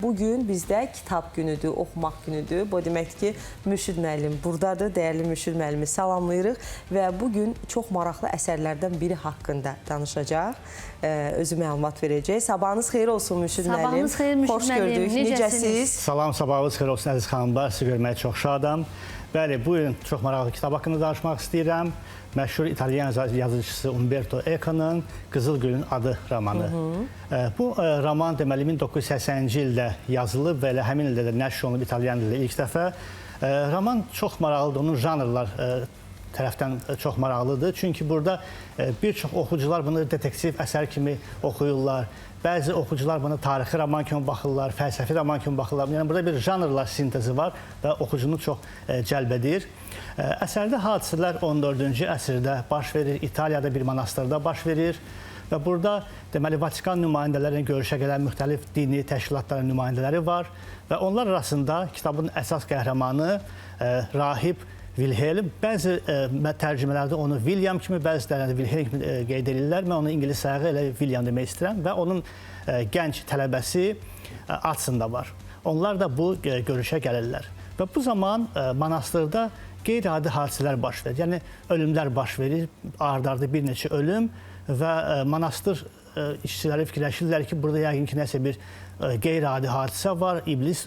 Bugün bizdə kitab günüdür, oxumaq günüdür. Bu deməkdir ki, Mürşid müəllim buradadır. Dəyərli Mürşid müəllimi salamlayırıq və bugün çox maraqlı əsərlərdən biri haqqında danışacaq. Özü məlumat verəcək. Sabahınız xeyir olsun Mürşid müəllim. Sabahınız xeyir Mürşid müəllim. Necəsiz? Salam, sabahınız xeyir olsun əziz xanımlar. Sizi görməyə çox şadam. Bəli, bugün çox maraqlı kitab haqqında danışmaq istəyirəm. Məşhur İtalyan yazıcısı Umberto Eco'nun Qızıl Gülün Adı romanı. Bu roman deməli 1980-ci ildə yazılıb və elə həmin ildə də nəşr olunub İtalyan dilində ilk dəfə. Roman çox maraqlıdır, onun janrlar tərəfdən çox maraqlıdır. Çünki burada bir çox oxucular bunu detektiv əsər kimi oxuyurlar. Bəzi oxucular buna tarixi roman kimi baxırlar, fəlsəfi roman kimi baxırlar. Yəni burada bir janrlar sintezi var və oxucunu çox cəlb edir. Əsərdə hadisələr 14-cü əsrdə baş verir, İtaliyada bir monastırda baş verir və burada deməli Vatikan nümayəndələrinin görüşə gələn müxtəlif dini təşkilatların nümayəndələri var və onlar arasında kitabın əsas qəhrəmanı rahib Wilhelm, bəzi tərcümələrdə onu William kimi, bəzilərində Wilhelm kimi qeyd edirlər. Mən onu ingilis sayağı elə William demək istəyirəm və onun gənc tələbəsi Atson da var. Onlar da bu görüşə gəlirlər. Və bu zaman monastırda qeyri-adi hadisələr baş verir. Yəni, ölümlər baş verir, ard-arda bir neçə ölüm və monastır işçiləri fikirləşirlər ki, burada yəqin ki, nəsə bir qeyri-adi hadisə var, iblis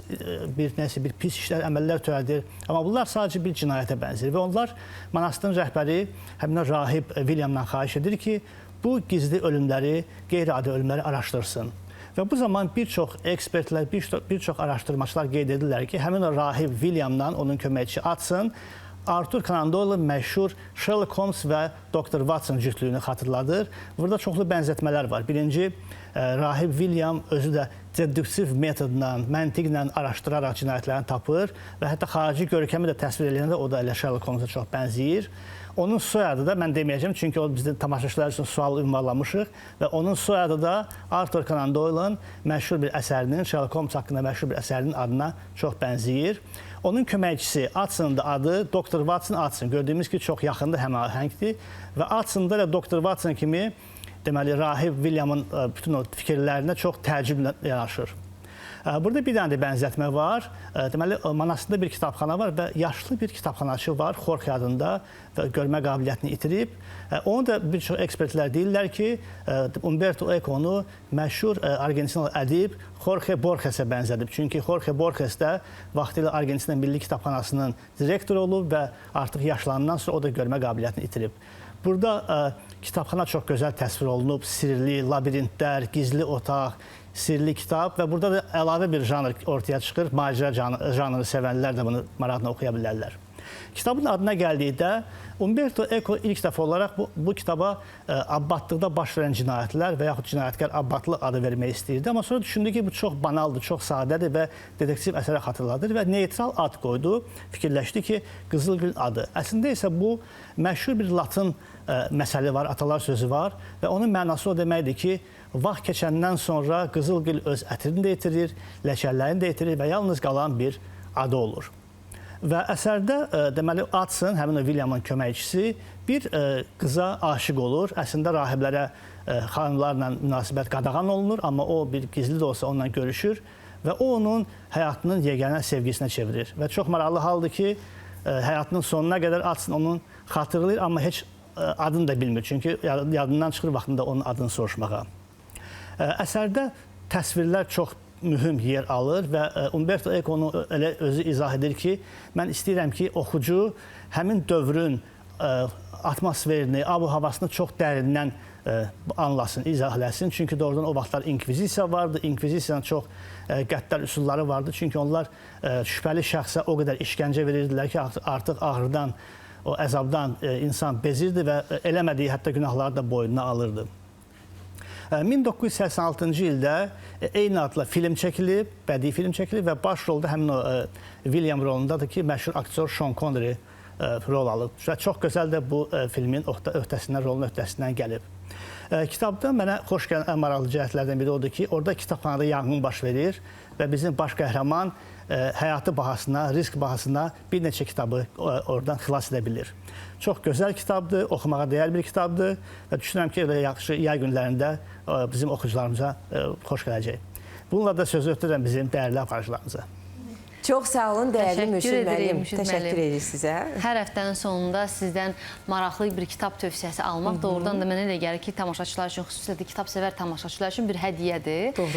nəsə bir pis işlər, əməllər törədir. Amma bunlar sadəcə bir cinayətə bənzir və onlar monastırın rəhbəri, həmin rahib Williamdan xahiş edir ki, bu gizli ölümləri, qeyri-adi ölümləri araşdırsın. Və bu zaman bir çox ekspertlər, bir çox araşdırmaçılar qeyd edirlər ki, həmin o rahib Williamdan onun köməkçi Atson, Arthur Conan Doyle'ın məşhur Sherlock Holmes və Dr. Watson cütlüyünü xatırladır. Burada çoxlu bənzətmələr var. Birinci, rahib William özü də deduktiv metodla, məntiqlə araşdıraraq cinayətlərini tapır və hətta xarici görkəmi də təsvir edəndə o da elə Sherlock Holmes'a çox bənzəyir. Onun soyadı da mən deməyəcəm, çünki o bizim tamaşaçılar üçün sual ünvanlamışıq və onun soyadı da Arthur Conan Doyle'ın məşhur bir əsərinin, Sherlock Holmes haqqında məşhur bir əsərinin adına çox bənzəyir. Onun köməkçisi Atson'un da adı Dr. Watson Atson. Gördüyümüz ki, çox yaxındır, həmahəngdir və Atson'da da Dr. Watson kimi deməli, rahib William'ın bütün o fikirlərinə çox təəccüblə yanaşır. Burada bir dənə də bənzətmə var. Deməli, monastırda bir kitabxana var və yaşlı bir kitabxanaçı var, Jorge adında və görmə qabiliyyətini itirib. Onu da bir çox ekspertlər deyirlər ki, Umberto Eco'nu məşhur Argentinalı ədib Jorge Borges'e bənzədib. Çünki Jorge Borges də vaxtilə Argentina Milli Kitabxanasının direktoru olub və artıq yaşlanandan sonra o da görmə qabiliyyətini itirib. Burada kitabxana çox gözəl təsvir olunub, sirli, labirintlər, gizli otaq, sirli kitab və burada da əlavə bir janr ortaya çıxır. Macera janrını sevənlər də bunu maraqla oxuya bilərlər. Kitabın adına gəldikdə Umberto Eco ilk dəfə olaraq bu kitaba abbadlıqda baş verən cinayətlər və yaxud cinayətkar abbadlı adı vermək istəyirdi. Amma sonra düşündü ki, bu çox banaldır, çox sadədir və dedektiv əsərə xatırladır və neytral ad qoydu. Fikirləşdi ki, Qızıl Gül adı. Əslində isə bu məşhur bir latın məsəli var, atalar sözü var və onun mənası o deməkdir ki, vaxt keçəndən sonra Qızıl Gül öz ətrini də itirir, ləkələrini də itirir və yalnız qalan bir adı olur. Və əsərdə deməli Atson, həmin o William'ın köməkçisi bir qıza aşiq olur. Əslində rahiblərə xanımlarla münasibət qadağan olunur, amma o bir gizli də olsa onunla görüşür və o onun həyatının yeganə sevgisinə çevirir. Və çox maraqlı haldır ki, həyatının sonuna qədər Atson onun xatırlayır, amma heç adını da bilmir. Çünki yadından çıxır vaxtında onun adını soruşmağa. Əsərdə təsvirlər çox mühüm yer alır və Umberto Eco onu elə özü izah edir ki, mən istəyirəm ki, oxucu həmin dövrün atmosferini, abu-havasını çox dərindən anlasın, izahləsin. Çünki doğrudan o vaxtlar inkvizisiya vardı, inkvizisiyanın çox qəddar üsulları vardı. Çünki onlar şübhəli şəxsə o qədər işgəncə verirdilər ki, artıq ağrıdan, o əzabdan insan bezirdi və eləmədiyi hətta günahları da boynuna alırdı. 1986-cı ildə eyni adla film çəkilib, bədii film çəkilib və baş rolda həmin o William rolundadır ki, məşhur aktyor Sean Connery rol alıb. Və çox gözəl də bu filmin rolun öhdəsindən gəlib. Kitabda mənə xoş gələn ən maraqlı cəhətlərdən biri odur ki, orada kitabxanada yanğın baş verir və bizim baş qəhrəman həyatı bahasına, risk bahasına bir neçə kitabı oradan xilas edə bilir. Çox gözəl kitabdır, oxumağa dəyər bir kitabdır və düşünürəm ki, yaxşı yay günlərində bizim oxucularımıza xoş gələcək. Bununla da sözü ötürəm bizim dəyərli aparıcılarımıza. Çox sağ olun, dəyərli Təşəkkür Mürşid edirik, müəllim. Mürşid Təşəkkür müəllim. edirik sizə. Hər həftənin sonunda sizdən maraqlı bir kitab tövsiyəsi almaq doğrudan da mənə elə gəlir ki, tamaşaçılar üçün, xüsusilə də kitab sevər tamaşaçılar üçün bir hədiyyədir. Doğrudur.